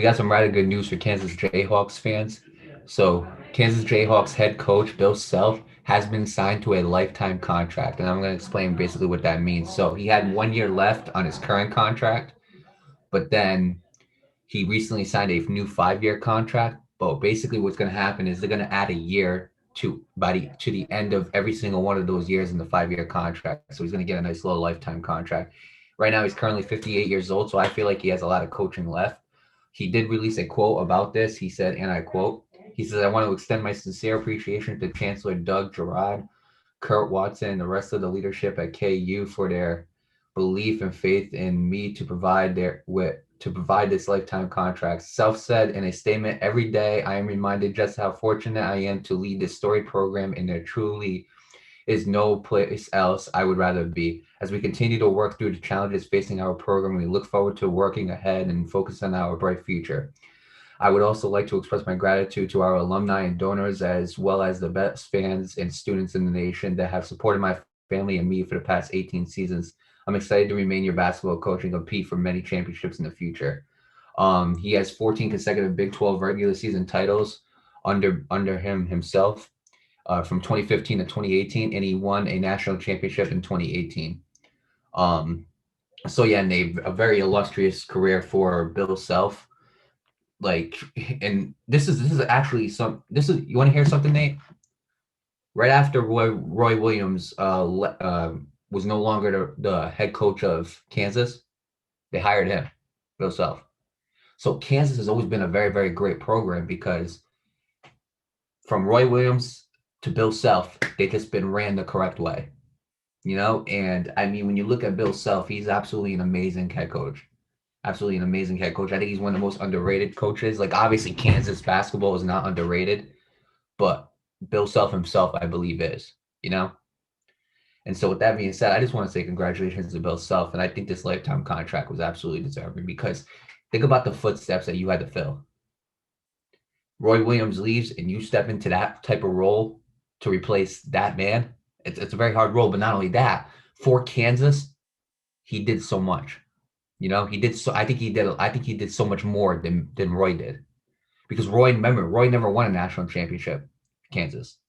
got some rather good news for Kansas Jayhawks fans. So, Kansas Jayhawks head coach Bill Self has been signed to a lifetime contract, and I'm going to explain basically what that means. So, he had 1 year left on his current contract, but then he recently signed a new 5 year contract. But basically, what's going to happen is they're going to add a year to the end of every single one of those years in the 5 year contract. So he's going to get a nice little lifetime contract. Right now, he's currently 58 years old, so I feel like he has a lot of coaching left. He did release a quote about this. He said, and I quote, he says, "I want to extend my sincere appreciation to Chancellor Doug Girard, Kurt Watson, and the rest of the leadership at KU for their belief and faith in me to provide this lifetime contract." Self said in a statement, "Every day I am reminded just how fortunate I am to lead this storied program, and there truly is no place else I would rather be. As we continue to work through the challenges facing our program, we look forward to working ahead and focus on our bright future. I would also like to express my gratitude to our alumni and donors, as well as the best fans and students in the nation that have supported my family and me for the past 18 seasons. I'm excited to remain your basketball coach and compete for many championships in the future." He has 14 consecutive Big 12 regular season titles under him himself, from 2015 to 2018, and he won a national championship in 2018. Um, so yeah, Nate, a very illustrious career for Bill Self. Like, and this is actually some. This is, you want to hear something, Nate? Right after Roy Williams was no longer the head coach of Kansas, they hired him, Bill Self. So Kansas has always been a very, very great program because from Roy Williams to Bill Self, they just been ran the correct way, you know? And I mean, when you look at Bill Self, he's absolutely an amazing head coach. Absolutely an amazing head coach. I think he's one of the most underrated coaches. Like, obviously, Kansas basketball is not underrated, but Bill Self himself, I believe, is, you know? And so, with that being said, I just want to say congratulations to Bill Self. And I think this lifetime contract was absolutely deserving because think about the footsteps that you had to fill. Roy Williams leaves and you step into that type of role to replace that man. It's a very hard role, but not only that, for Kansas, he did so much. You know, he did so. I think he did so much more than Roy did, because Roy never won a national championship. Kansas,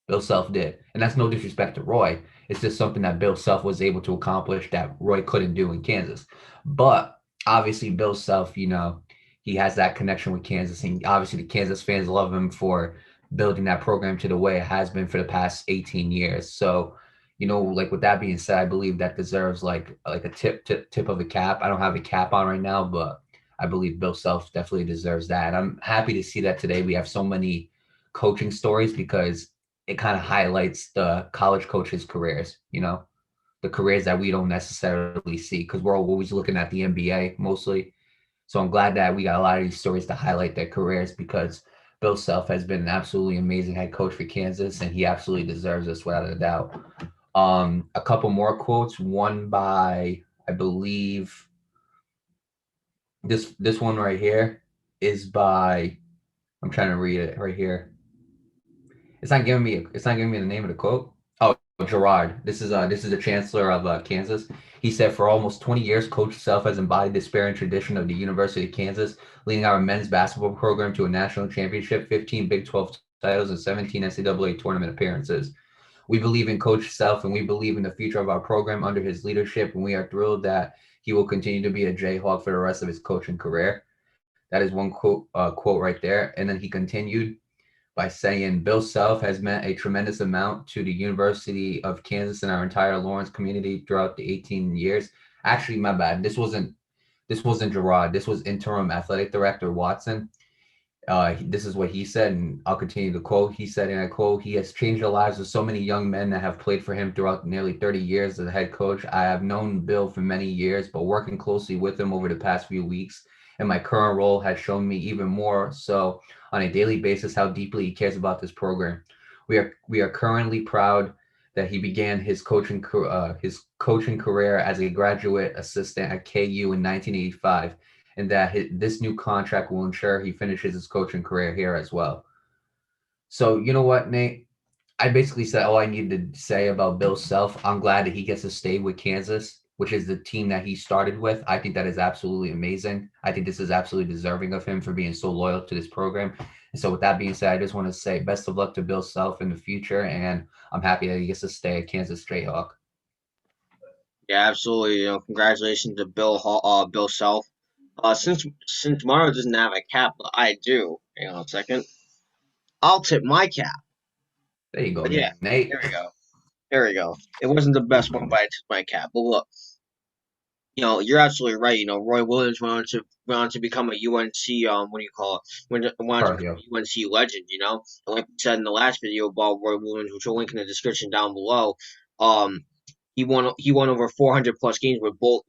Bill Self did, and that's no disrespect to Roy. It's just something that Bill Self was able to accomplish that Roy couldn't do in Kansas. But obviously, Bill Self, you know, he has that connection with Kansas, and obviously the Kansas fans love him for building that program to the way it has been for the past 18 years. So, you know, like, with that being said, I believe that deserves like a tip of the cap. I don't have a cap on right now, but I believe Bill Self definitely deserves that. And I'm happy to see that today we have so many coaching stories because it kind of highlights the college coaches' careers, you know, the careers that we don't necessarily see because we're always looking at the NBA mostly. So I'm glad that we got a lot of these stories to highlight their careers because Bill Self has been an absolutely amazing head coach for Kansas, and he absolutely deserves this without a doubt. A couple more quotes. One by, I believe, this one right here is by. I'm trying to read it right here. It's not giving me the name of the quote. Oh, Gerard. This is the chancellor of Kansas. He said, "For almost 20 years, Coach Self has embodied the spirit and tradition of the University of Kansas, leading our men's basketball program to a national championship, 15 Big 12 titles, and 17 NCAA tournament appearances. We believe in Coach Self, and we believe in the future of our program under his leadership, and we are thrilled that he will continue to be a Jayhawk for the rest of his coaching career." That is one quote right there. And then he continued by saying, "Bill Self has meant a tremendous amount to the University of Kansas and our entire Lawrence community throughout the 18 years." Actually, my bad. This wasn't Gerard. This was interim athletic director Watson. This is what he said, and I'll continue to quote. He said, and I quote, "He has changed the lives of so many young men that have played for him throughout nearly 30 years as a head coach. I have known Bill for many years, but working closely with him over the past few weeks and my current role has shown me even more so on a daily basis how deeply he cares about this program. We are currently proud that he began his coaching career as a graduate assistant at KU in 1985, and that this new contract will ensure he finishes his coaching career here as well." So, you know what, Nate? I basically said all I needed to say about Bill Self. I'm glad that he gets to stay with Kansas. which is the team that he started with. I think that is absolutely amazing. I think this is absolutely deserving of him for being so loyal to this program. And so, with that being said, I just want to say best of luck to Bill Self in the future, and I'm happy that he gets to stay a Kansas Jayhawk. Yeah, absolutely. Congratulations to Bill Self. Since Mario doesn't have a cap, but I do. Hang on a second. I'll tip my cap. There you go, But yeah, Nate. here we go. Here we go. It wasn't the There you best go, one, but Nate. I tipped my cap. But look, you're absolutely right. Roy Williams went on to become a UNC what do you call it? Went on to Tar become Heel. a UNC legend. And like we said in the last video about Roy Williams, which we'll link in the description down below. Um, he won over 400 plus games with both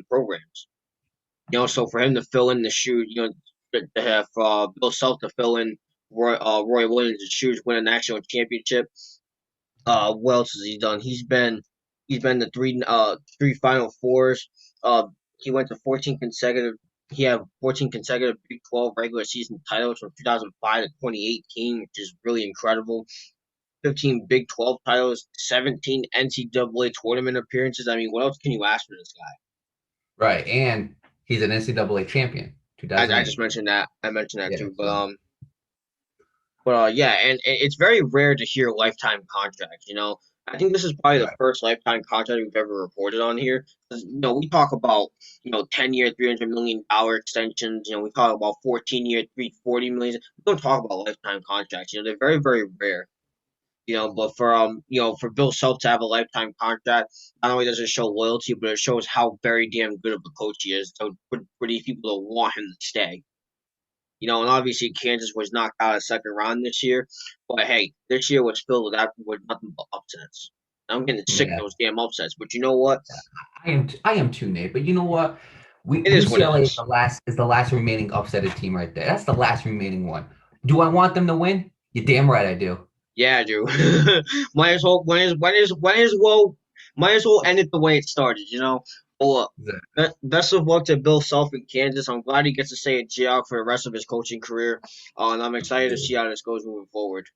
programs. So for him to fill in the shoes, to have Bill Self to fill in Roy Williams' shoes, win a national championship. What else has he done? He's been to three Final Fours. He went to 14 consecutive. He had 14 consecutive Big 12 regular season titles from 2005 to 2018, which is really incredible. 15 Big 12 titles, 17 NCAA tournament appearances. I mean, what else can you ask for this guy? Right, and he's an NCAA champion, I 2008. just mentioned that. I mentioned that Yeah, too. But so yeah, and it's very rare to hear lifetime contracts. I think this is probably the right. first lifetime contract we've ever reported on here. 'Cause, we talk about 10-year, $300 million extensions. We talk about 14-year, 340 million. We don't talk about lifetime contracts. They're very very rare. But for Bill Self to have a lifetime contract, not only does it show loyalty, but it shows how very damn good of a coach he is. So for these people to want him to stay. And obviously Kansas was knocked out of the second round this year. But hey, this year was filled with nothing but upsets. I'm getting sick of Yeah, those damn upsets. But you know what? I am too, Nate. But you know what? We It is what it UCLA is. is the last remaining upsetted team right there. That's the last remaining one. Do I want them to win? You're damn right I do. Yeah, dude. might as well might as well end it the way it started. Well, look, best of luck to Bill Self in Kansas. I'm glad he gets to stay at Jayhawk for the rest of his coaching career. And I'm excited to see how this goes moving forward.